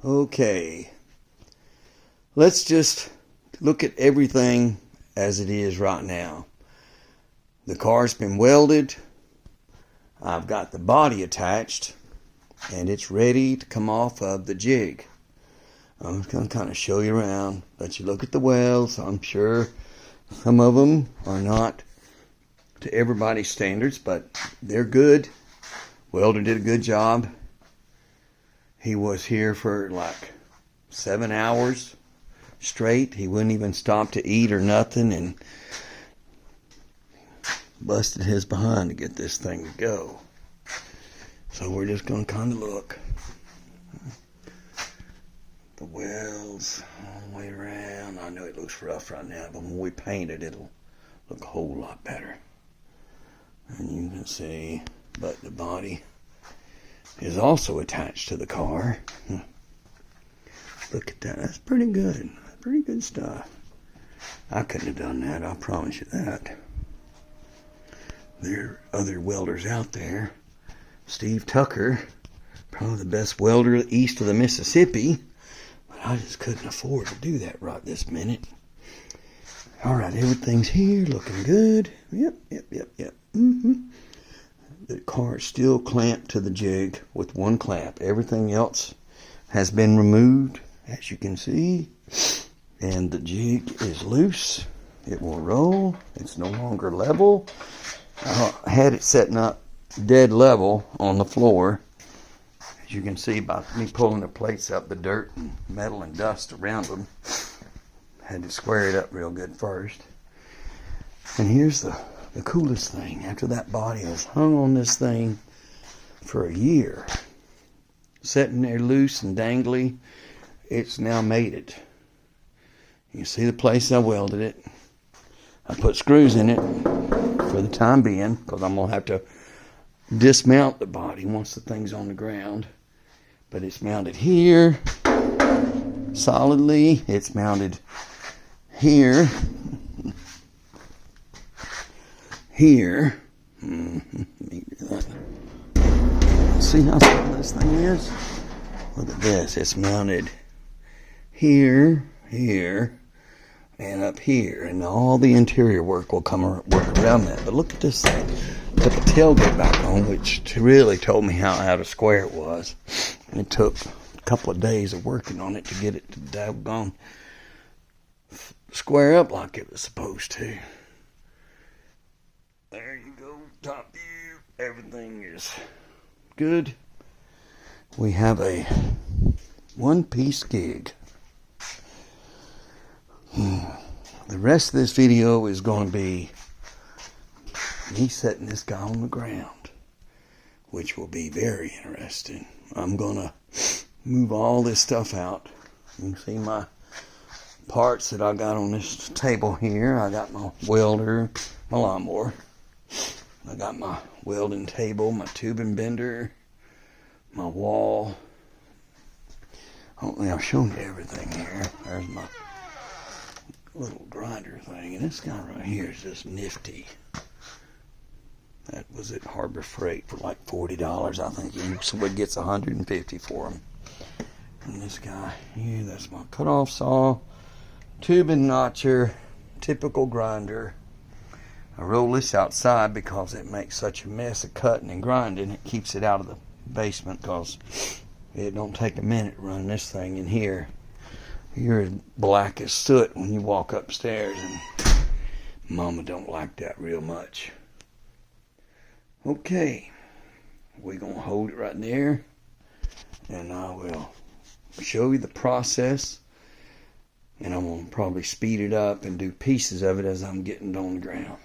Okay, let's just look at everything as it is right now. The car's been welded. I've got the body attached and it's ready to come off of the jig. I'm just going to kind of show you around, let you look at the welds. I'm sure some of them are not to everybody's standards, but they're good. Welder did a good job. He was here for like 7 hours straight. He wouldn't even stop to eat or nothing, and busted his behind to get this thing to go. So we're just going to kind of look. The welds all the way around. I know it looks rough right now, but when we paint it, it'll look a whole lot better. And you can see, but the body is also attached to the car. Look at that. That's pretty good. Pretty good stuff. I couldn't have done that, I'll promise you that. There are other welders out there. Steve Tucker, probably the best welder east of the Mississippi. But I just couldn't afford to do that right this minute. Alright, everything's here, looking good. Yep. The car is still clamped to the jig with one clamp. Everything else has been removed, as you can see. And the jig is loose. It will roll. It's no longer level. I had it setting up dead level on the floor. As you can see by me pulling the plates up, the dirt and metal and dust around them. Had to square it up real good first. And here's the coolest thing. After that body was hung on this thing for a year, sitting there loose and dangly, it's now made it. You can see the place I welded it. I put screws in it for the time being, because I'm going to have to dismount the body once the thing's on the ground. But it's mounted here solidly. It's mounted here. Here. See how small this thing is? Look at this. It's mounted here, here, and up here. And all the interior work will work around that. But look at this thing. Put the tailgate back on, which really told me how out of square it was. And it took a couple of days of working on it to get it to daggone square up like it was supposed to. There you go, top view. Everything is good. We have a one-piece gig. The rest of this video is going to be me setting this guy on the ground, which will be very interesting. I'm going to move all this stuff out. You can see my parts that I got on this table here. I got my welder, my lawnmower. I got my welding table, my tubing bender, my wall. Hopefully I've shown you everything here. There's my little grinder thing. And this guy right here is just nifty. That was at Harbor Freight for like $40, I think. And somebody gets $150 for them. And this guy here, that's my cutoff saw, tubing notcher, typical grinder. I roll this outside because it makes such a mess of cutting and grinding. It keeps it out of the basement because it don't take a minute to run this thing in here. You're as black as soot when you walk upstairs, and Mama don't like that real much. Okay, we're going to hold it right there, and I will show you the process, and I'm going to probably speed it up and do pieces of it as I'm getting it on the ground.